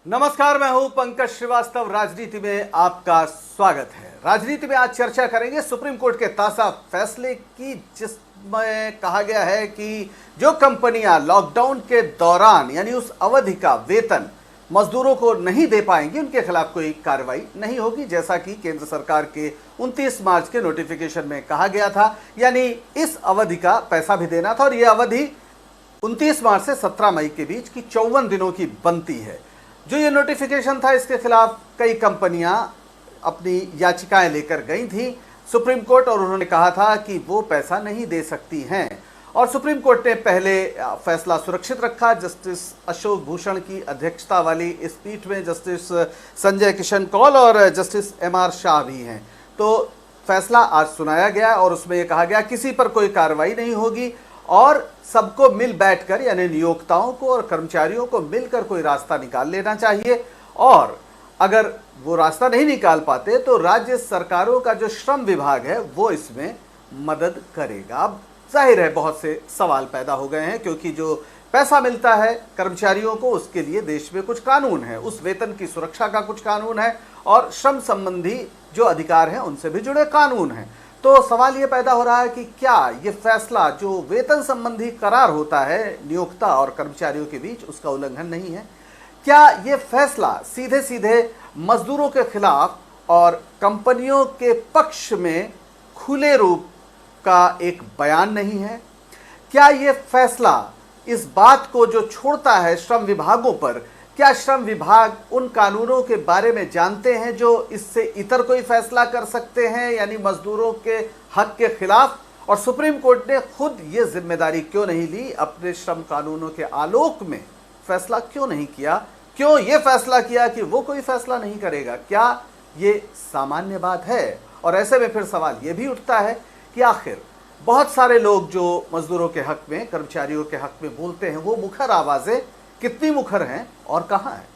नमस्कार, मैं हूं पंकज श्रीवास्तव। राजनीति में आपका स्वागत है। राजनीति में आज चर्चा करेंगे सुप्रीम कोर्ट के ताज़ा फैसले की, जिसमें कहा गया है कि जो कंपनियां लॉकडाउन के दौरान यानी उस अवधि का वेतन मजदूरों को नहीं दे पाएंगी, उनके खिलाफ कोई कार्रवाई नहीं होगी, जैसा कि केंद्र सरकार के 29 मार्च के नोटिफिकेशन में कहा गया था। यानी इस अवधि का पैसा भी देना था और यह अवधि 29 मार्च से 17 मई के बीच की 54 दिनों की बनती है। जो ये नोटिफिकेशन था, इसके खिलाफ कई कंपनियां अपनी याचिकाएं लेकर गई थी सुप्रीम कोर्ट, और उन्होंने कहा था कि वो पैसा नहीं दे सकती हैं। और सुप्रीम कोर्ट ने पहले फैसला सुरक्षित रखा। जस्टिस अशोक भूषण की अध्यक्षता वाली इस पीठ में जस्टिस संजय किशन कौल और जस्टिस MR शाह भी हैं। तो फैसला आज सुनाया गया और उसमें यह कहा गया किसी पर कोई कार्रवाई नहीं होगी और सबको मिल बैठकर यानी नियोक्ताओं को और कर्मचारियों को मिलकर कोई रास्ता निकाल लेना चाहिए, और अगर वो रास्ता नहीं निकाल पाते तो राज्य सरकारों का जो श्रम विभाग है वो इसमें मदद करेगा। अब जाहिर है बहुत से सवाल पैदा हो गए हैं, क्योंकि जो पैसा मिलता है कर्मचारियों को उसके लिए देश में कुछ कानून है, उस वेतन की सुरक्षा का कुछ कानून है और श्रम संबंधी जो अधिकार हैं उनसे भी जुड़े कानून हैं। तो सवाल ये पैदा हो रहा है कि क्या ये फैसला जो वेतन संबंधी करार होता है नियोक्ता और कर्मचारियों के बीच, उसका उल्लंघन नहीं है? क्या ये फैसला सीधे सीधे मजदूरों के खिलाफ और कंपनियों के पक्ष में खुले रूप का एक बयान नहीं है? क्या ये फैसला इस बात को जो छोड़ता है श्रम विभागों पर, क्या श्रम विभाग उन कानूनों के बारे में जानते हैं जो इससे इतर कोई फैसला कर सकते हैं, यानी मजदूरों के हक के खिलाफ? और सुप्रीम कोर्ट ने खुद ये जिम्मेदारी क्यों नहीं ली, अपने श्रम कानूनों के आलोक में फैसला क्यों नहीं किया? क्यों ये फैसला किया कि वो कोई फैसला नहीं करेगा? क्या ये सामान्य बात है? और ऐसे में फिर सवाल ये भी उठता है कि आखिर बहुत सारे लोग जो मजदूरों के हक में, कर्मचारियों के हक में बोलते हैं, वो मुखर आवाजें कितनी मुखर हैं और कहां हैं?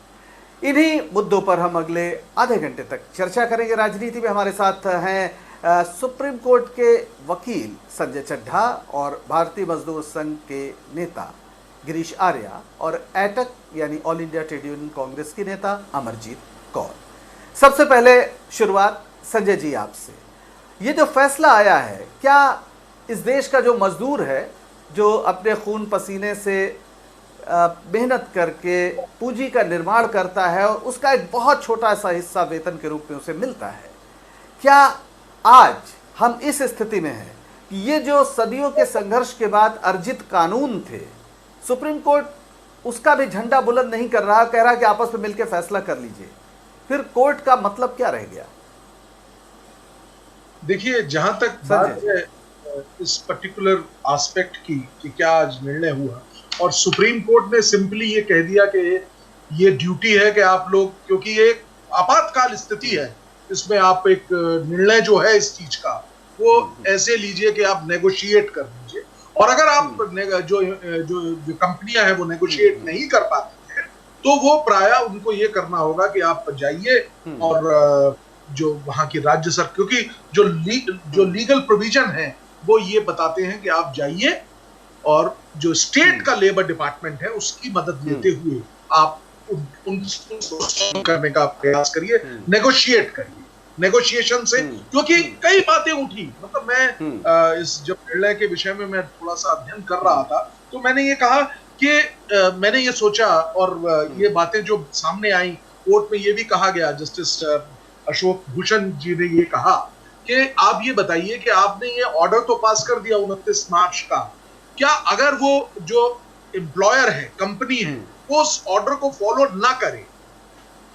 इन्हीं मुद्दों पर हम अगले आधे घंटे तक चर्चा करेंगे। राजनीति में हमारे साथ हैं सुप्रीम कोर्ट के वकील संजय चड्ढा और भारतीय मजदूर संघ के नेता गिरीश आर्या और एटक यानी all India trade union Congress की नेता अमरजीत कौर। सबसे पहले शुरुआत संजय जी आपसे। ये जो फैसला आया है, क्या इस देश का जो मजदूर है, जो अपने खून पसीने से मेहनत करके पूंजी का निर्माण करता है और उसका एक बहुत छोटा सा हिस्सा वेतन के रूप में उसे मिलता है, क्या आज हम इस स्थिति में हैं कि ये जो सदियों के संघर्ष के बाद अर्जित कानून थे, सुप्रीम कोर्ट उसका भी झंडा बुलंद नहीं कर रहा, कह रहा कि आपस में मिलकर फैसला कर लीजिए? फिर कोर्ट का मतलब क्या रह गया? देखिए, जहां तक बात है इस पर्टिकुलर एस्पेक्ट की कि क्या आज निर्णय हुआ, और सुप्रीम कोर्ट ने सिंपली ये कह दिया कि ये ड्यूटी है कि आप लोग, क्योंकि ये एक आपातकाल स्थिति है, इसमें आप एक निर्णय जो है इस चीज का वो ऐसे लीजिए कि आप नेगोशिएट कर लीजिए, और अगर आप जो कंपनियां हैं वो नेगोशिएट नहीं कर पाती हैं तो वो प्राय उनको ये करना होगा कि आप जाइए और जो वहां की राज्य सरकार, क्योंकि जो लीगल प्रोविजन है वो ये बताते हैं कि आप जाइए और जो स्टेट का लेबर डिपार्टमेंट है उसकी मदद लेते हुए आप उन करने का प्रयास करिए, नेगोशिएट करिए, नेगोशिएशन से, क्योंकि कई बातें उठी। मतलब मैं इस जब निर्णय के विषय में मैं थोड़ा सा अध्ययन कर रहा था तो मैंने ये कहा कि मैंने ये सोचा, और ये बातें जो सामने आई कोर्ट में ये भी कहा गया, जस्टिस अशोक भूषण जी ने ये कहा कि आप ये बताइए कि आपने ये ऑर्डर तो पास कर दिया 29 मार्च का, क्या अगर वो जो एम्प्लॉयर है, कंपनी है, वो उस ऑर्डर को फॉलो ना करे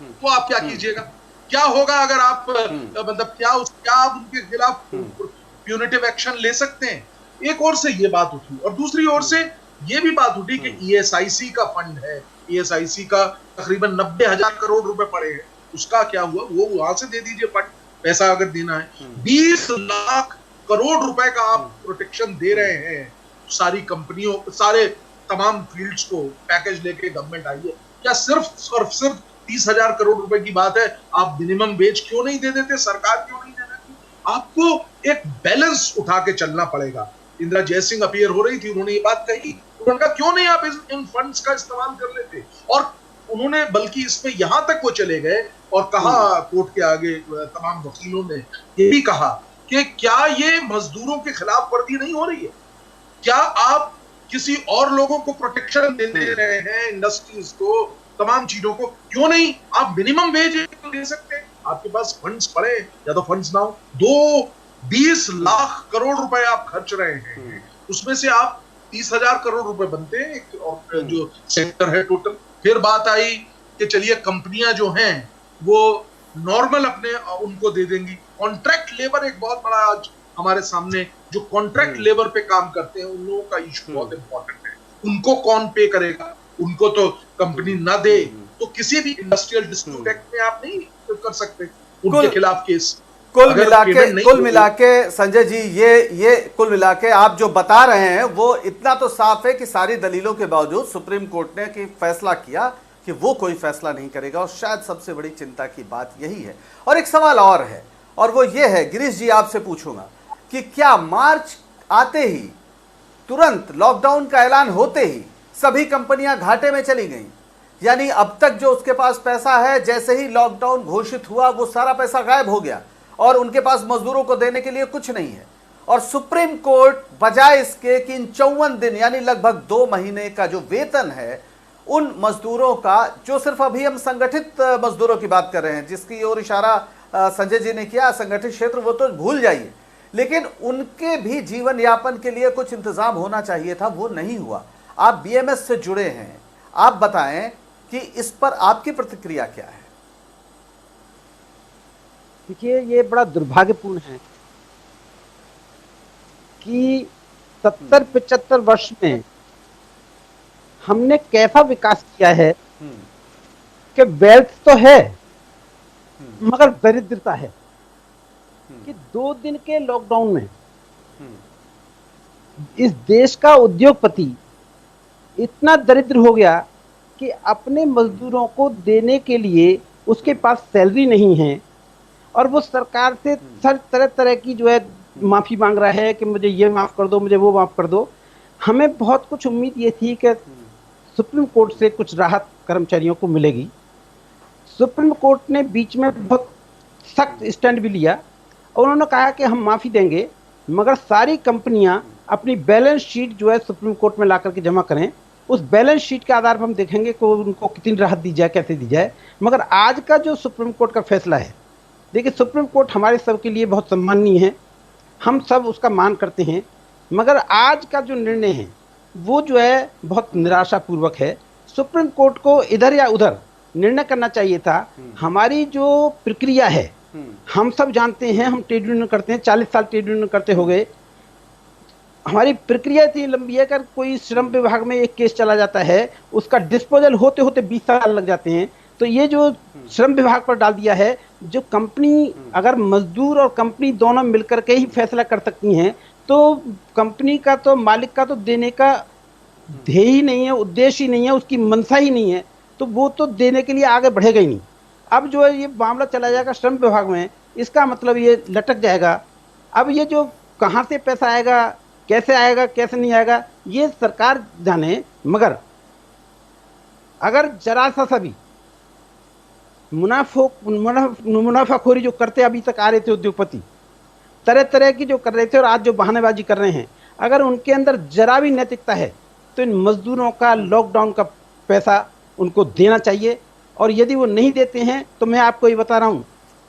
तो आप क्या कीजिएगा? क्या होगा अगर आप मतलब क्या आप उनके खिलाफ प्यूनिटिव एक्शन ले सकते हैं? एक ओर से ये बात उठी, और दूसरी ओर से ये भी बात उठी कि ESIC का फंड है, ESIC का तकरीबन 90,000 करोड़ रुपए पड़े हैं, उसका क्या हुआ? वो वहां से दे दीजिए फंड, पैसा अगर देना है। 20 लाख करोड़ रुपए का आप प्रोटेक्शन दे रहे हैं सारी कंपनियों, सारे तमाम फील्ड्स को पैकेज लेके गवर्नमेंट आई है। क्या सिर्फ और सिर्फ 30,000 करोड़ रुपए की बात है? आप मिनिमम वेज क्यों नहीं दे देते? सरकार क्यों नहीं दे देती? आपको एक बैलेंस उठा के चलना पड़ेगा। इंदिरा जयसिंह अपीयर हो रही थी, उन्होंने ये बात कही, उन्होंने कहा क्यों नहीं आप इन फंड्स का इस्तेमाल कर लेते? और उन्होंने बल्कि इसमें यहां तक वो चले गए और कहा कोर्ट के आगे तमाम वकीलों ने ये भी कहा कि क्या ये मजदूरों के खिलाफ वर्जी नहीं हो रही है? क्या आप किसी और लोगों को प्रोटेक्शन दे रहे हैं, इंडस्ट्रीज को, तमाम चीजों को? क्यों नहीं आप मिनिमम वेज दे सकते हैं? आपके पास फंड्स पड़े या तो फंड्स ना हो। 20 लाख करोड़ रुपए आप खर्च रहे हैं, उसमें से आप 30,000 करोड़ रुपए बनते हैं और जो सेक्टर है टोटल। फिर बात आई कि चलिए कंपनियां जो हैं वो नॉर्मल अपने उनको दे देंगी। कॉन्ट्रैक्ट लेबर एक बहुत बड़ा आज हमारे सामने, जो कॉन्ट्रैक्ट लेबर पे काम करते हैं उन लोगों का इशू बहुत इंपॉर्टेंट है। उनको कौन पे करेगा? उनको तो कंपनी ना दे तो किसी भी इंडस्ट्रियल डिस्प्यूट एक्ट में आप नहीं कर सकते उनके खिलाफ केस। कुल मिला के संजय जी, ये कुल मिला के आप जो बता रहे हैं वो इतना तो साफ है कि सारी दलीलों के बावजूद सुप्रीम कोर्ट ने कि फैसला किया कि वो कोई फैसला नहीं करेगा, और शायद सबसे बड़ी चिंता की बात यही है। और एक सवाल और है, और वो ये है, गिरीश जी आपसे पूछूंगा कि क्या मार्च आते ही, तुरंत लॉकडाउन का ऐलान होते ही सभी कंपनियां घाटे में चली गईं? यानी अब तक जो उसके पास पैसा है, जैसे ही लॉकडाउन घोषित हुआ वो सारा पैसा गायब हो गया और उनके पास मजदूरों को देने के लिए कुछ नहीं है। और सुप्रीम कोर्ट बजाय इसके कि इन 54 दिन यानी लगभग 2 महीने का जो वेतन है उन मजदूरों का, जो सिर्फ अभी हम संगठित मजदूरों की बात कर रहे हैं जिसकी ओर इशारा संजय जी ने किया, संगठित क्षेत्र वो तो भूल जाइए, लेकिन उनके भी जीवन यापन के लिए कुछ इंतजाम होना चाहिए था, वो नहीं हुआ। आप बीएमएस से जुड़े हैं, आप बताएं कि इस पर आपकी प्रतिक्रिया क्या है? देखिए, ये बड़ा दुर्भाग्यपूर्ण है कि 70-75 वर्ष में हमने कैसा विकास किया है कि वेल्थ तो है मगर दरिद्रता है। कि 2 दिन के लॉकडाउन में इस देश का उद्योगपति इतना दरिद्र हो गया कि अपने मजदूरों को देने के लिए उसके पास सैलरी नहीं है और वो सरकार से तरह तरह की जो है माफी मांग रहा है कि मुझे ये माफ कर दो, मुझे वो माफ कर दो। हमें बहुत कुछ उम्मीद ये थी कि सुप्रीम कोर्ट से कुछ राहत कर्मचारियों को मिलेगी। सुप्रीम कोर्ट ने बीच में बहुत सख्त स्टैंड भी लिया और उन्होंने कहा कि हम माफी देंगे मगर सारी कंपनियां अपनी बैलेंस शीट जो है सुप्रीम कोर्ट में ला करके जमा करें। उस बैलेंस शीट के आधार पर हम देखेंगे कि उनको कितनी राहत दी जाए, कैसे दी जाए। मगर आज का जो सुप्रीम कोर्ट का फैसला है, देखिए सुप्रीम कोर्ट हमारे सब के लिए बहुत सम्माननीय है, हम सब उसका मान करते हैं, मगर आज का जो निर्णय है वो जो है बहुत निराशापूर्वक है। सुप्रीम कोर्ट को इधर या उधर निर्णय करना चाहिए था। हमारी जो प्रक्रिया है, हम सब जानते हैं, हम ट्रेड यूनियन करते हैं, 40 साल ट्रेड यूनियन करते हो गए। हमारी प्रक्रिया इतनी लंबी है, अगर कोई श्रम विभाग में एक केस चला जाता है उसका डिस्पोजल होते होते 20 साल लग जाते हैं। तो ये जो श्रम विभाग पर डाल दिया है, जो कंपनी, अगर मजदूर और कंपनी दोनों मिलकर के ही फैसला कर सकती हैं तो कंपनी का तो, मालिक का तो देने का ध्येय ही नहीं है, उद्देश्य ही नहीं है, उसकी मंशा ही नहीं है, तो वो तो देने के लिए आगे बढ़ेगा ही नहीं। अब जो है ये मामला चला जाएगा श्रम विभाग में, इसका मतलब ये लटक जाएगा। अब ये जो कहाँ से पैसा आएगा, कैसे आएगा, कैसे नहीं आएगा, ये सरकार जाने। मगर अगर जरा सा भी मुनाफाखोरी जो करते अभी तक आ रहे थे उद्योगपति, तरह तरह की जो कर रहे थे और आज जो बहानेबाजी कर रहे हैं, अगर उनके अंदर जरा भी नैतिकता है तो इन मजदूरों का लॉकडाउन का पैसा उनको देना चाहिए। और यदि वो नहीं देते हैं तो मैं आपको ये बता रहा हूं,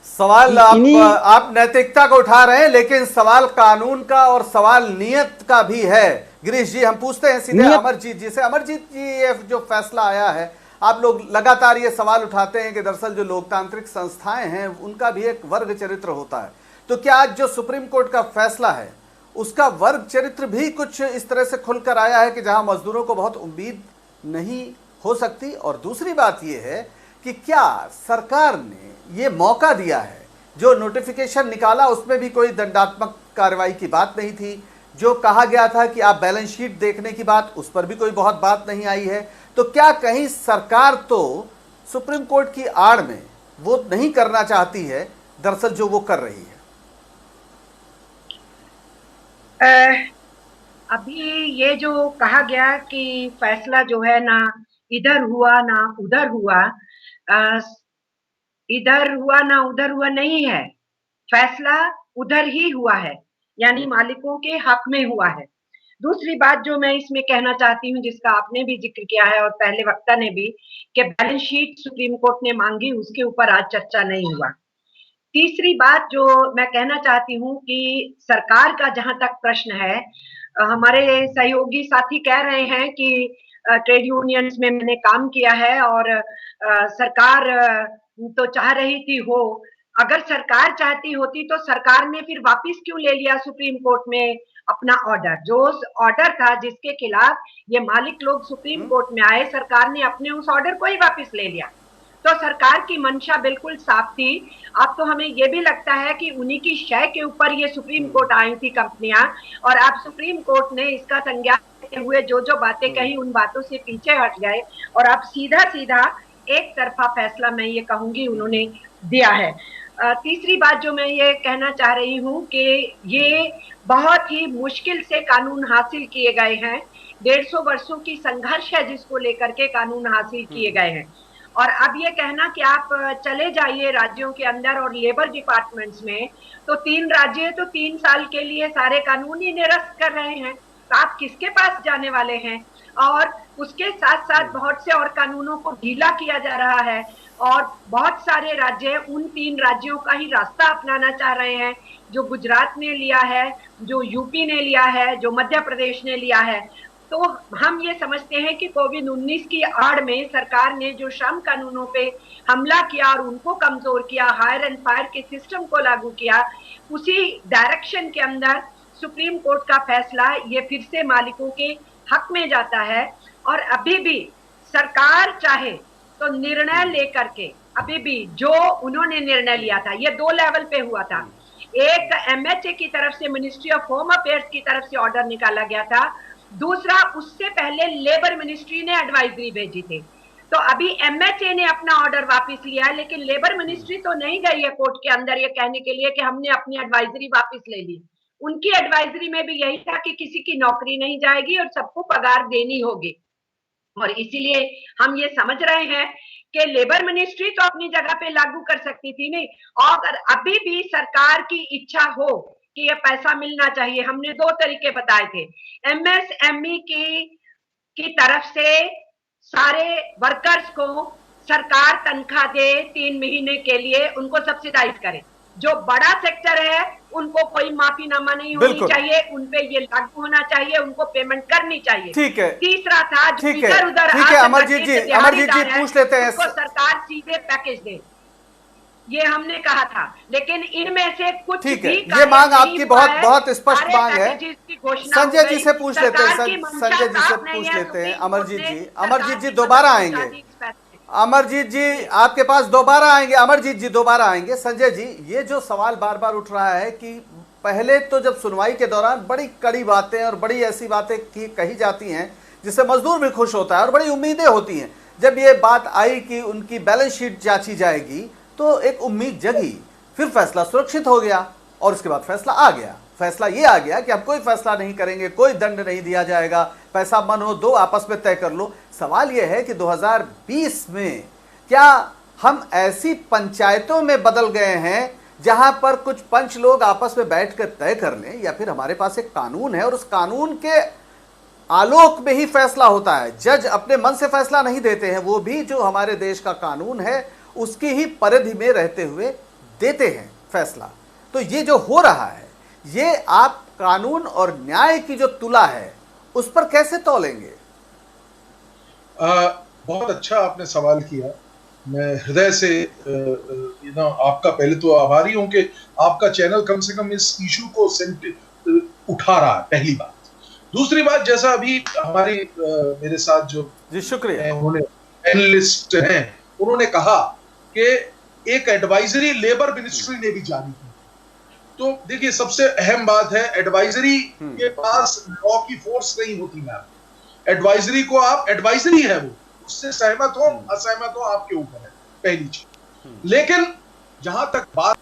सवाल आप नैतिकता को उठा रहे हैं, लेकिन सवाल कानून का और सवाल नियत का भी है। गिरीश जी, हम पूछते हैं सीधे अमरजीत जी से। अमरजीत जी, ये जो फैसला आया है, आप लोग लगातार ये सवाल उठाते हैं कि दरअसल जो लोकतांत्रिक संस्थाएं हैं उनका भी एक वर्ग चरित्र होता है, तो क्या आज जो सुप्रीम कोर्ट का फैसला है उसका वर्ग चरित्र भी कुछ इस तरह से खुलकर आया है कि जहां मजदूरों को बहुत उम्मीद नहीं हो सकती? और दूसरी बात यह है कि क्या सरकार ने ये मौका दिया है, जो नोटिफिकेशन निकाला उसमें भी कोई दंडात्मक कार्रवाई की बात नहीं थी, जो कहा गया था कि आप बैलेंस शीट देखने की बात, उस पर भी कोई बहुत बात नहीं आई है, तो क्या कहीं सरकार तो सुप्रीम कोर्ट की आड़ में वो नहीं करना चाहती है दरअसल जो वो कर रही है? अभी ये जो कहा गया कि फैसला जो है ना इधर हुआ ना उधर हुआ, इधर हुआ ना उधर हुआ नहीं है, फैसला उधर ही हुआ है, यानी मालिकों के हक में हुआ है। दूसरी बात जो मैं इसमें कहना चाहती हूँ, जिसका आपने भी जिक्र किया है और पहले वक्ता ने भी, कि बैलेंस शीट सुप्रीम कोर्ट ने मांगी, उसके ऊपर आज चर्चा नहीं हुआ। तीसरी बात जो मैं कहना चाहती हूँ कि सरकार का जहां तक प्रश्न है, हमारे सहयोगी साथी कह रहे हैं कि ट्रेड यूनियंस में मैंने काम किया है और सरकार तो चाह रही थी हो। अगर सरकार चाहती होती तो सरकार ने फिर वापस क्यों ले लिया सुप्रीम कोर्ट में अपना ऑर्डर? जो ऑर्डर था जिसके खिलाफ ये मालिक लोग सुप्रीम कोर्ट में आए, सरकार ने अपने उस ऑर्डर को ही वापस ले लिया। तो सरकार की मंशा बिल्कुल साफ थी। अब तो हमें ये भी लगता है कि उन्हीं की शय के ऊपर ये सुप्रीम कोर्ट आई थी कंपनियां, और अब सुप्रीम कोर्ट ने इसका संज्ञान लेते हुए जो जो बातें कही उन बातों से पीछे हट गए और अब सीधा सीधा एक तरफा फैसला, मैं ये कहूंगी, उन्होंने दिया है। तीसरी बात जो मैं ये कहना चाह रही हूँ कि ये बहुत ही मुश्किल से कानून हासिल किए गए हैं। 150 वर्षों की संघर्ष है जिसको लेकर के कानून हासिल किए गए हैं। और अब ये कहना कि आप चले जाइए राज्यों के अंदर और लेबर डिपार्टमेंट्स में, तो 3 राज्य तो 3 साल के लिए सारे कानून ही निरस्त कर रहे हैं, तो आप किसके पास जाने वाले हैं? और उसके साथ साथ बहुत से और कानूनों को ढीला किया जा रहा है और बहुत सारे राज्य उन 3 राज्यों का ही रास्ता अपनाना चाह रहे हैं, जो गुजरात ने लिया है, जो यूपी ने लिया है, जो मध्य प्रदेश ने लिया है। तो हम ये समझते हैं कि कोविड-19 की आड़ में सरकार ने जो श्रम कानूनों पे हमला किया और उनको कमजोर किया, हायर एंड फायर के सिस्टम को लागू किया, उसी डायरेक्शन के अंदर सुप्रीम कोर्ट का फैसला ये फिर से मालिकों के हक में जाता है। और अभी भी सरकार चाहे तो निर्णय लेकर के, अभी भी जो उन्होंने निर्णय लिया था, ये 2 लेवल पे हुआ था। एक एमएचए की तरफ से, मिनिस्ट्री ऑफ होम अफेयर्स की तरफ से ऑर्डर निकाला गया था, दूसरा उससे पहले लेबर मिनिस्ट्री ने एडवाइजरी भेजी थी। तो अभी एमएचए ने अपना ऑर्डर वापस लिया है, लेकिन लेबर मिनिस्ट्री तो नहीं गई है कोर्ट के अंदर ये कहने के लिए कि हमने अपनी एडवाइजरी वापस ले ली। उनकी एडवाइजरी में भी यही था कि किसी की नौकरी नहीं जाएगी और सबको पगार देनी होगी। और इसीलिए हम ये समझ रहे हैं कि लेबर मिनिस्ट्री तो अपनी जगह पे लागू कर सकती थी नहीं, और अभी भी सरकार की इच्छा हो कि ये पैसा मिलना चाहिए, हमने 2 तरीके बताए थे। एमएसएमई की तरफ से सारे वर्कर्स को सरकार तनख्वाह दे 3 महीने के लिए, उनको सब्सिडाइज करे। जो बड़ा सेक्टर है उनको कोई माफीनामा नहीं होनी चाहिए, उनपे ये लागू होना चाहिए, उनको पेमेंट करनी चाहिए। ठीक है। तीसरा था जो इधर उधर अमरजीत जी पूछ लेते हैं, सरकार सीधे पैकेज दे, ये हमने कहा था। लेकिन इनमें से कुछ ठीक है, ये मांग आपकी बहुत स्पष्ट मांग है। संजय जी से पूछ लेते हैं, संजय जी से पूछ लेते हैं। अमरजीत जी दोबारा आएंगे, अमरजीत जी आपके पास दोबारा आएंगे, अमरजीत जी दोबारा आएंगे। संजय जी, ये जो सवाल बार बार उठ रहा है कि पहले तो जब सुनवाई के दौरान बड़ी कड़ी बातें और बड़ी ऐसी बातें कही जाती हैं जिससे मजदूर भी खुश होता है और बड़ी उम्मीदें होती हैं। जब ये बात आई कि उनकी बैलेंस शीट जांची जाएगी तो एक उम्मीद जगी, फिर फैसला सुरक्षित हो गया और उसके बाद फैसला आ गया। फैसला ये आ गया कि अब कोई फैसला नहीं करेंगे, कोई दंड नहीं दिया जाएगा, पैसा मन हो दो, आपस में तय कर लो। सवाल यह है कि 2020 में क्या हम ऐसी पंचायतों में बदल गए हैं जहां पर कुछ पंच लोग आपस में बैठकर तय कर लें, या फिर हमारे पास एक कानून है और उस कानून के आलोक में ही फैसला होता है। जज अपने मन से फैसला नहीं देते हैं, वो भी जो हमारे देश का कानून है उसकी ही परिधि में रहते हुए देते हैं फैसला। तो ये जो हो रहा है, ये आप कानून और न्याय की जो तुला है उस पर कैसे तौलेंगे? बहुत अच्छा आपने सवाल किया। मैं हृदय से आपका पहले तो आभारी हूं कि आपका चैनल कम से कम इस इशू को उठा रहा है, पहली बात। दूसरी बात, जैसा अभी हमारे मेरे साथ जो जी शुक्रिया उन्होंने एनालिस्ट हैं, उन्होंने कहा कि एक एडवाइजरी लेबर मिनिस्ट्री ने भी जारी की। तो देखिए, सबसे अहम बात है, एडवाइजरी के पास लॉ की फोर्स नहीं होती मैम। एडवाइजरी को आप, एडवाइजरी है वो, उससे सहमत हो असहमत हो आपके ऊपर है, पहली चीज। लेकिन जहां तक बात,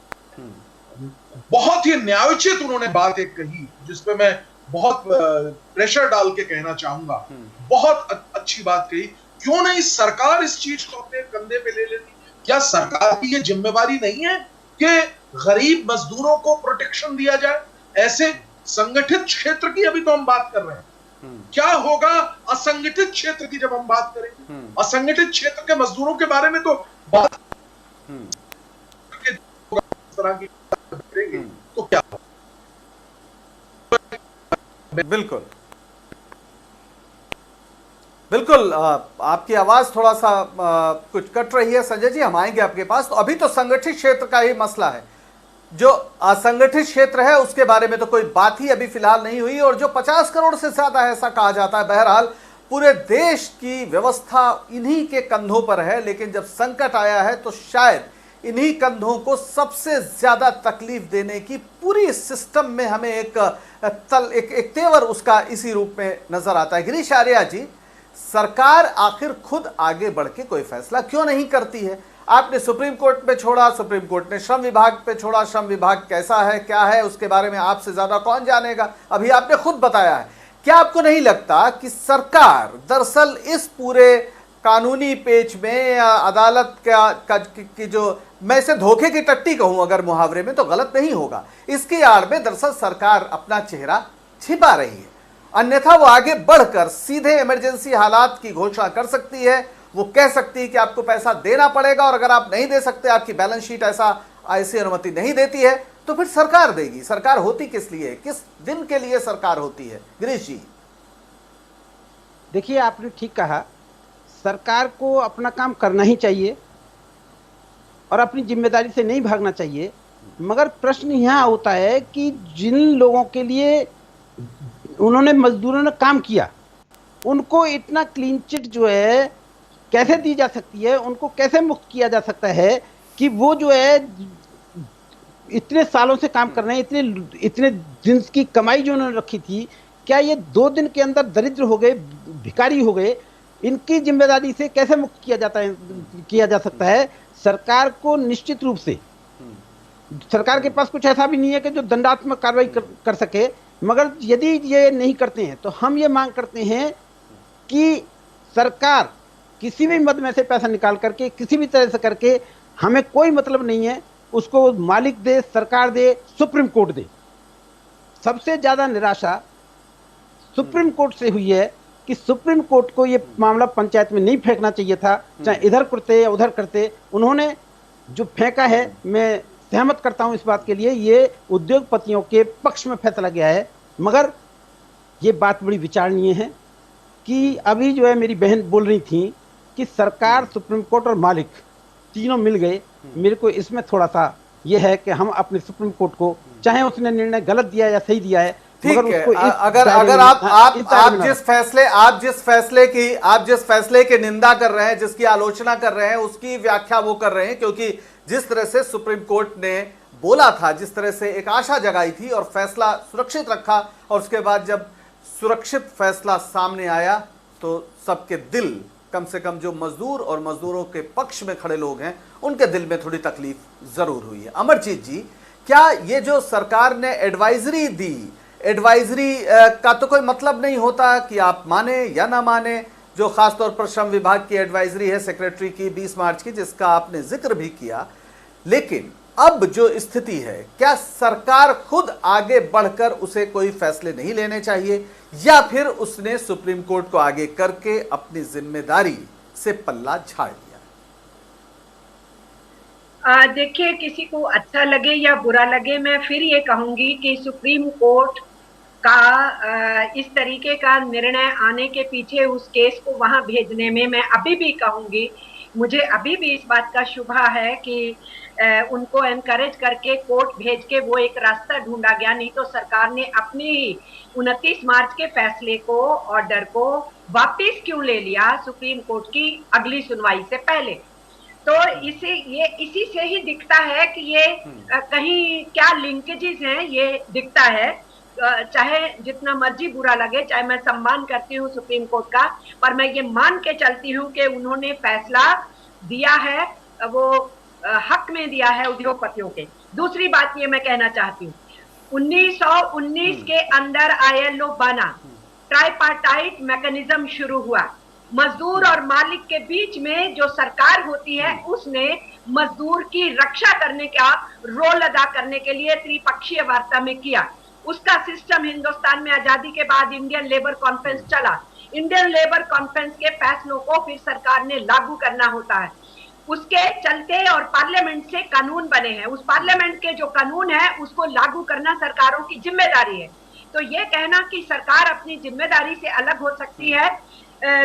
बहुत ही न्यायोचित उन्होंने बात एक कही जिसपे मैं बहुत प्रेशर डाल के कहना चाहूंगा, बहुत अच्छी बात कही। क्यों नहीं सरकार इस चीज को अपने कंधे पे ले लेती? क्या सरकार की ये जिम्मेवारी नहीं है कि गरीब मजदूरों को प्रोटेक्शन दिया जाए? ऐसे संगठित क्षेत्र की अभी तो हम बात कर रहे हैं, क्या होगा असंगठित क्षेत्र की जब हम बात करेंगे? असंगठित क्षेत्र के मजदूरों के बारे में तो बात तरह की करेंगे तो क्या होगा? बिल्कुल बिल्कुल। आपकी आवाज थोड़ा सा कुछ कट रही है संजय जी, हम आएंगे आपके पास। तो अभी तो संगठित क्षेत्र का ही मसला है, जो असंगठित क्षेत्र है उसके बारे में तो कोई बात ही अभी फिलहाल नहीं हुई। और जो 50 करोड़ से ज्यादा है ऐसा कहा जाता है, बहरहाल पूरे देश की व्यवस्था इन्हीं के कंधों पर है। लेकिन जब संकट आया है तो शायद इन्हीं कंधों को सबसे ज्यादा तकलीफ देने की पूरी सिस्टम में हमें एक तेवर उसका इसी रूप में नजर आता है। गिरीश आर्या जी, सरकार आखिर खुद आगे बढ़ के कोई फैसला क्यों नहीं करती है? आपने सुप्रीम कोर्ट पे छोड़ा, सुप्रीम कोर्ट ने श्रम विभाग पे छोड़ा। श्रम विभाग कैसा है क्या है उसके बारे में आपसे ज्यादा कौन जानेगा, अभी आपने खुद बताया है। क्या आपको नहीं लगता कि सरकार दरअसल इस पूरे कानूनी पेच में अदालत की जो मैं इसे धोखे की टट्टी कहूं अगर मुहावरे में तो गलत नहीं होगा, इसकी आड़ में दरअसल सरकार अपना चेहरा छिपा रही है? अन्यथा वो आगे बढ़कर सीधे इमरजेंसी हालात की घोषणा कर सकती है। वो कह सकती है कि आपको पैसा देना पड़ेगा और अगर आप नहीं दे सकते, आपकी बैलेंस शीट ऐसी अनुमति नहीं देती है, तो फिर सरकार देगी। सरकार होती किस लिए, किस दिन के लिए सरकार होती है? गिरीश जी देखिए, आपने ठीक कहा, सरकार को अपना काम करना ही चाहिए और अपनी जिम्मेदारी से नहीं भागना चाहिए। मगर प्रश्न यहाँ होता है कि जिन लोगों के लिए उन्होंने मजदूरों ने काम किया, उनको इतना क्लीन चिट जो है कैसे दी जा सकती है, उनको कैसे मुक्त किया जा सकता है कि वो जो है इतने सालों से काम कर रहे हैं, इतने दिन की कमाई जो उन्होंने रखी थी, क्या ये 2 दिन के अंदर दरिद्र हो गए, भिखारी हो गए? इनकी जिम्मेदारी से कैसे मुक्त किया जा सकता है? सरकार को निश्चित रूप से, सरकार के पास कुछ ऐसा भी नहीं है कि जो दंडात्मक कार्रवाई कर सके, मगर यदि ये नहीं करते हैं तो हम ये मांग करते हैं कि सरकार किसी भी मद में से पैसा निकाल करके किसी भी तरह से करके, हमें कोई मतलब नहीं है, उसको मालिक दे, सरकार दे, सुप्रीम कोर्ट दे। सबसे ज्यादा निराशा सुप्रीम कोर्ट से हुई है कि सुप्रीम कोर्ट को ये मामला पंचायत में नहीं फेंकना चाहिए था, चाहे इधर करते या उधर करते। उन्होंने जो फेंका है, मैं सहमत करता हूं इस बात के लिए, ये उद्योगपतियों के पक्ष में फैसला गया है। मगर ये बात बड़ी विचारणीय है कि अभी जो है मेरी बहन बोल रही थी कि सरकार, सुप्रीम कोर्ट और मालिक तीनों मिल गए। मेरे को इसमें थोड़ा सा ये है कि हम अपने सुप्रीम कोर्ट को, चाहे उसने निर्णय गलत दिया या सही दिया है, ठीक है, अगर आप जिस फैसले की निंदा कर रहे हैं, जिसकी आलोचना कर रहे हैं, उसकी व्याख्या वो कर रहे हैं, क्योंकि जिस तरह से सुप्रीम कोर्ट ने बोला था, जिस तरह से एक आशा जगाई थी और फैसला सुरक्षित रखा, और उसके बाद जब सुरक्षित फैसला सामने आया तो सबके दिल, कम से कम जो मजदूर और मजदूरों के पक्ष में खड़े लोग हैं, उनके दिल में थोड़ी तकलीफ जरूर हुई है। अमरजीत जी, क्या ये जो सरकार ने एडवाइजरी दी, एडवाइजरी का तो कोई मतलब नहीं होता कि आप माने या ना माने, जो खासतौर पर श्रम विभाग की एडवाइजरी है सेक्रेटरी की 20 मार्च की, जिसका आपने जिक्र भी किया, लेकिन अब जो स्थिति है, क्या सरकार खुद आगे बढ़कर उसे कोई फैसले नहीं लेने चाहिए, या फिर उसने सुप्रीम कोर्ट को आगे करके अपनी जिम्मेदारी से पल्ला झाड़ दिया? देखिए, किसी को अच्छा लगे या बुरा लगे, मैं फिर ये कहूंगी कि सुप्रीम कोर्ट का इस तरीके का निर्णय आने के पीछे, उस केस को वहां भेजने में, मैं अभी भी कहूंगी, मुझे अभी भी इस बात का शुभा है कि उनको एनकरेज करके कोर्ट भेज के वो एक रास्ता ढूंढा गया। नहीं तो सरकार ने अपनी ही 29 मार्च के फैसले को, ऑर्डर को वापस क्यों ले लिया सुप्रीम कोर्ट की अगली सुनवाई से पहले? तो इसी से ही दिखता है कि ये कहीं क्या लिंकेजेस हैं, ये दिखता है। चाहे जितना मर्जी बुरा लगे, चाहे मैं सम्मान करती हूँ सुप्रीम कोर्ट का, पर मैं ये मान के चलती हूँ कि उन्होंने फैसला दिया है, वो हक में दिया है उद्योगपतियों के। दूसरी बात ये मैं कहना चाहती हूँ, 1919 के अंदर ILO बना, ट्राइपार्टाइट मैकेनिज्म शुरू हुआ, मजदूर और मालिक के बीच में जो सरकार होती है उसने मजदूर की रक्षा करने का रोल अदा करने के लिए त्रिपक्षीय वार्ता में किया। उसका सिस्टम हिंदुस्तान में आजादी के बाद इंडियन लेबर कॉन्फ्रेंस चला। इंडियन लेबर कॉन्फ्रेंस के फैसलों को फिर सरकार ने लागू करना होता है। उसके चलते और पार्लियामेंट से कानून बने हैं। उस पार्लियामेंट के जो कानून है उसको लागू करना सरकारों की जिम्मेदारी है। तो ये कहना कि सरकार अपनी जिम्मेदारी से अलग हो सकती है,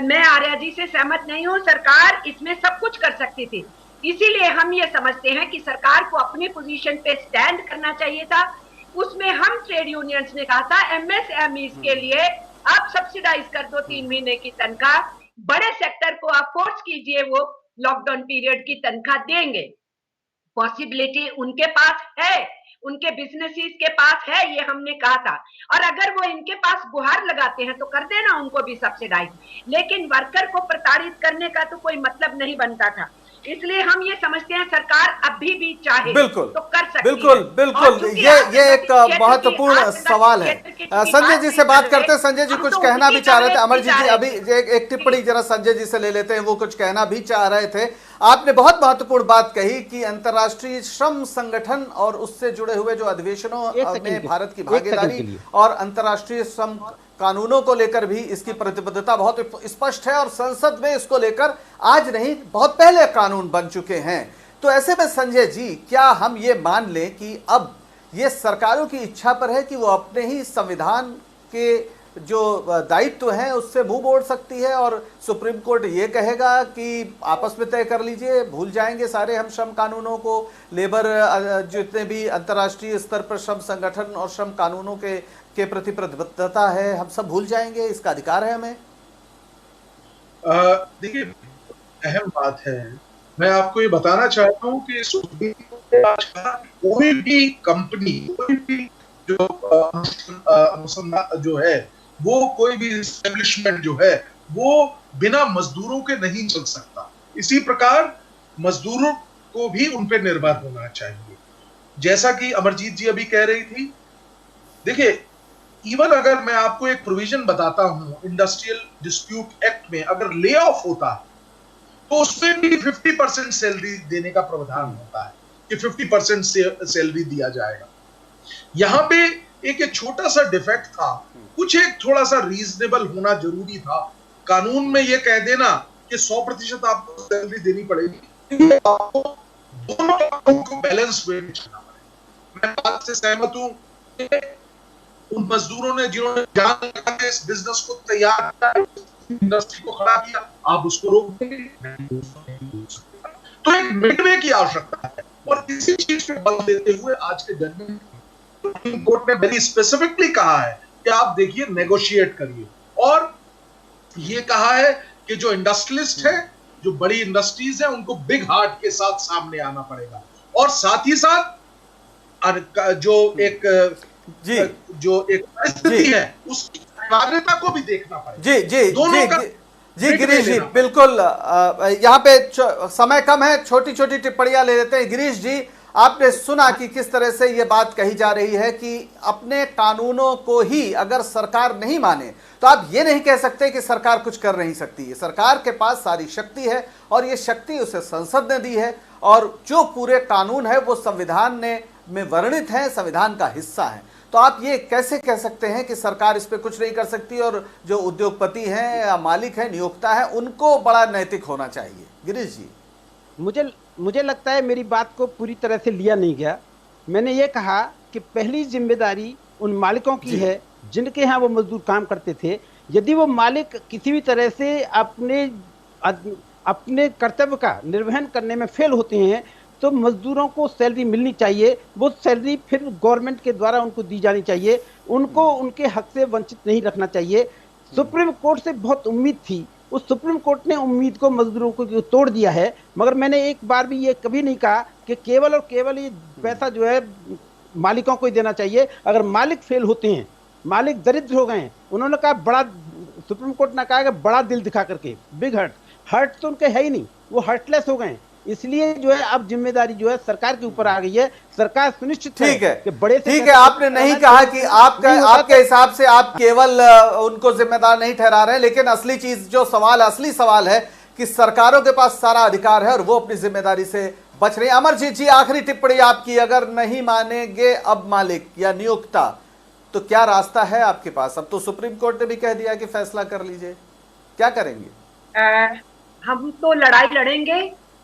मैं आर्या जी से सहमत नहीं हूं। सरकार इसमें सब कुछ कर सकती थी। इसीलिए हम ये समझते हैं कि सरकार को अपनी पोजीशन पे स्टैंड करना चाहिए था। उसमें हम ट्रेड यूनियंस ने कहा था एमएसएमईज के लिए आप सब्सिडाइज कर दो 3 महीने की तनख्वाह, बड़े सेक्टर को आप फोर्स कीजिए, वो लॉकडाउन पीरियड की तनख्वाह देंगे। पॉसिबिलिटी उनके पास है, उनके बिजनेसेस के पास है, ये हमने कहा था। और अगर वो इनके पास गुहार लगाते हैं तो कर देना उनको भी सब्सिडाइज, लेकिन वर्कर को प्रताड़ित करने का तो कोई मतलब नहीं बनता था। इसलिए हम ये समझते हैं सरकार अभी भी चाहे बिल्कुल तो कर सकती बिल्कुल है। बिल्कुल ये एक महत्वपूर्ण सवाल है। संजय जी से बात करते हैं। संजय जी कुछ कहना भी चाह रहे थे। अमरजीत जी अभी एक टिप्पणी जरा संजय जी से ले लेते हैं, वो कुछ कहना भी चाह रहे थे। आपने बहुत महत्वपूर्ण बात कही कि अंतर्राष्ट्रीय श्रम संगठन और उससे जुड़े हुए जो अधिवेशनों में भारत की भागीदारी और अंतर्राष्ट्रीय श्रम कानूनों को लेकर भी इसकी प्रतिबद्धता बहुत स्पष्ट है और संसद में इसको लेकर आज नहीं बहुत पहले कानून बन चुके हैं। तो ऐसे में संजय जी क्या हम ये मान लें कि अब ये सरकारों की इच्छा पर है कि वो अपने ही संविधान के जो दायित्व हैं उससे मुंह मोड़ सकती है और सुप्रीम कोर्ट ये कहेगा कि आपस में तय कर लीजिए, भूल जाएंगे सारे हम श्रम कानूनों को, लेबर जितने भी अंतर्राष्ट्रीय स्तर पर श्रम संगठन और श्रम कानूनों के प्रति प्रतिबद्धता है हम सब भूल जाएंगे, इसका अधिकार है हमें? देखिए अहम बात है, मैं आपको ये बताना चाहता हूँ कि सुप्रीम कोर्ट कोई भी कंपनी, कोई भी जो है वो कोई भी एस्टेब्लिशमेंट जो है वो बिना मजदूरों के नहीं चल सकता। इसी प्रकार मजदूरों को भी उन पे निर्भर होना चाहिए। जैसा कि अमरजीत जी अभी कह रही थी, देखिए इवन अगर मैं आपको एक प्रोविजन बताता हूं इंडस्ट्रियल डिस्प्यूट एक्ट में, अगर ले ऑफ होता है तो उसमें भी 50% सैलरी देने का प्रावधान होता है कि 50% सैलरी दिया जाएगा। यहां पे एक छोटा सा डिफेक्ट था, कुछ एक थोड़ा सा रीजनेबल होना जरूरी था। कानून में यह कह देना कि 100% आपको सैलरी देनी पड़ेगी, आपको दोनों को बैलेंस वे में चलना पड़ेगा। मैं बात से सहमत हूं कि उन मजदूरों ने जिन्होंने जान लगा के इस बिजनेस को तैयार किया, इंडस्ट्री को खड़ा किया, आप उसको रोक देंगे? तो एक मिडवे की आवश्यकता है और किसी चीज पे बल देते हुए आज के दिन में सुप्रीम कोर्ट ने वेरी स्पेसिफिकली कहा है कि आप देखिए नेगोशिएट करिए, और ये कहा है कि जो इंडस्ट्रियलिस्ट है, जो बड़ी इंडस्ट्रीज है, उनको बिग हार्ट के साथ सामने आना पड़ेगा और साथ ही साथ जो एक परिस्थिति है उसकी अनिवार्यता को भी देखना पड़ेगा। जी गिरीश जी बिल्कुल, यहाँ पे समय कम है, छोटी छोटी टिप्पणियां ले लेते हैं। गिरीश जी आपने सुना कि किस तरह से ये बात कही जा रही है कि अपने कानूनों को ही अगर सरकार नहीं माने तो आप ये नहीं कह सकते कि सरकार कुछ कर नहीं सकती है। सरकार के पास सारी शक्ति है और ये शक्ति उसे संसद ने दी है और जो पूरे कानून है वो संविधान में वर्णित है, संविधान का हिस्सा है। तो आप ये कैसे कह सकते हैं कि सरकार इस पे कुछ नहीं कर सकती और जो उद्योगपति हैं या मालिक हैं, नियोक्ता है, उनको बड़ा नैतिक होना चाहिए? गिरीश जी मुझे लगता है मेरी बात को पूरी तरह से लिया नहीं गया। मैंने ये कहा कि पहली जिम्मेदारी उन मालिकों की है जिनके यहाँ वो मजदूर काम करते थे। यदि वो मालिक किसी भी तरह से अपने कर्तव्य का निर्वहन करने में फेल होते हैं तो मजदूरों को सैलरी मिलनी चाहिए। वो सैलरी फिर गवर्नमेंट के द्वारा उनको दी जानी चाहिए, उनको उनके हक से वंचित नहीं रखना चाहिए। सुप्रीम कोर्ट से बहुत उम्मीद थी, उस सुप्रीम कोर्ट ने उम्मीद को मजदूरों को तोड़ दिया है। मगर मैंने एक बार भी ये कभी नहीं कहा कि केवल और केवल ये पैसा जो है मालिकों को ही देना चाहिए। अगर मालिक फेल होते हैं, मालिक दरिद्र हो गए, उन्होंने कहा बड़ा, सुप्रीम कोर्ट ने कहा कि बड़ा दिल दिखा करके, बिग हार्ट तो उनके है ही नहीं, वो हार्टलेस हो गए। इसलिए जो है अब जिम्मेदारी जो है सरकार के ऊपर आ गई है। सरकार सुनिश्चित ठीक है, कि बड़े से ठीक है। आपने नहीं कहा कि आपके हिसाब से आप केवल उनको जिम्मेदार नहीं ठहरा रहे हैं, लेकिन असली चीज जो असली सवाल है कि सरकारों के पास सारा अधिकार है और वो अपनी जिम्मेदारी से बच रही है। अमरजीत जी, आखिरी टिप्पणी आपकी। अगर नहीं मानेंगे अब मालिक या नियोक्ता, तो क्या रास्ता है आपके पास? अब तो सुप्रीम कोर्ट ने भी कह दिया कि फैसला कर लीजिए, क्या करेंगे? हम तो लड़ाई लड़ेंगे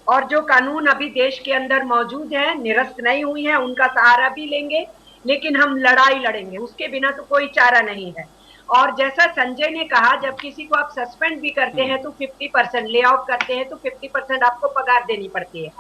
और जो कानून अभी देश के अंदर मौजूद है, निरस्त नहीं हुई है, उनका सहारा भी लेंगे, लेकिन हम लड़ाई लड़ेंगे, उसके बिना तो कोई चारा नहीं है। और जैसा संजय ने कहा, जब किसी को आप सस्पेंड भी करते हैं तो 50%, ले ऑफ करते हैं तो 50% आपको पगार देनी पड़ती है।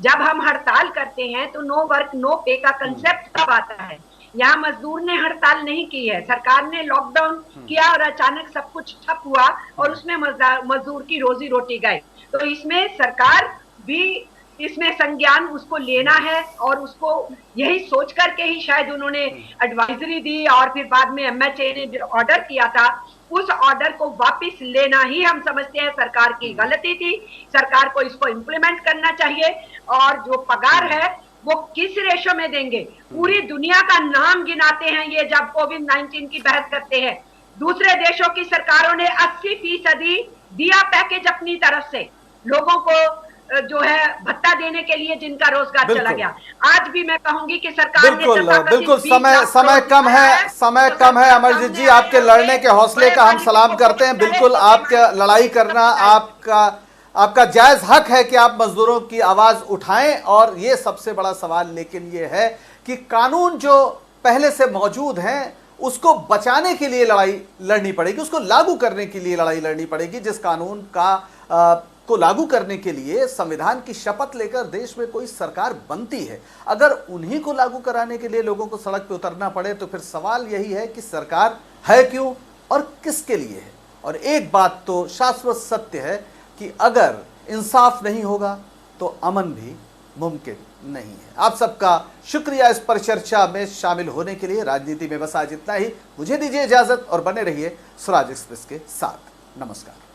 जब हम हड़ताल करते हैं तो नो वर्क नो पे का कंसेप्ट कब आता है? यहाँ मजदूर ने हड़ताल नहीं की है, सरकार ने लॉकडाउन किया और अचानक सब कुछ ठप हुआ और उसमें मजदूर की रोजी रोटी गई। तो इसमें सरकार भी इसमें संज्ञान उसको लेना है और उसको यही सोच करके ही शायद उन्होंने एडवाइजरी दी और फिर बाद में एमएचए ने जो ऑर्डर किया था, उस ऑर्डर को वापस लेना ही हम समझते हैं सरकार की गलती थी। सरकार को इसको इम्प्लीमेंट करना चाहिए और जो पगार है वो किस रेशो में देंगे? पूरी दुनिया का नाम गिनाते हैं ये जब कोविड-19 की बहस करते हैं। दूसरे देशों की सरकारों ने 80% दिया पैकेज अपनी तरफ से लोगों को जो है भत्ता देने के लिए जिनका रोजगार चला गया। आज भी मैं कहूंगी कि सरकार बिल्कुल समय कम है। अमरजीत जी, आपके लड़ने के हौसले का हम सलाम करते हैं। बिल्कुल आपका लड़ाई करना आपका जायज हक है कि आप मजदूरों की आवाज उठाएं, और ये सबसे बड़ा सवाल लेकिन ये है कि कानून जो पहले से मौजूद हैं उसको बचाने के लिए लड़ाई लड़नी पड़ेगी, उसको लागू करने के लिए लड़ाई लड़नी पड़ेगी। जिस कानून को लागू करने के लिए संविधान की शपथ लेकर देश में कोई सरकार बनती है, अगर उन्हीं को लागू कराने के लिए लोगों को सड़क पे उतरना पड़े तो फिर सवाल यही है कि सरकार है क्यों और किसके लिए है। और एक बात तो शाश्वत सत्य है कि अगर इंसाफ नहीं होगा तो अमन भी मुमकिन नहीं है। आप सबका शुक्रिया इस परिचर्चा में शामिल होने के लिए। राजनीति में बस आज इतना ही। मुझे दीजिए इजाजत और बने रहिए स्वराज एक्सप्रेस के साथ। नमस्कार।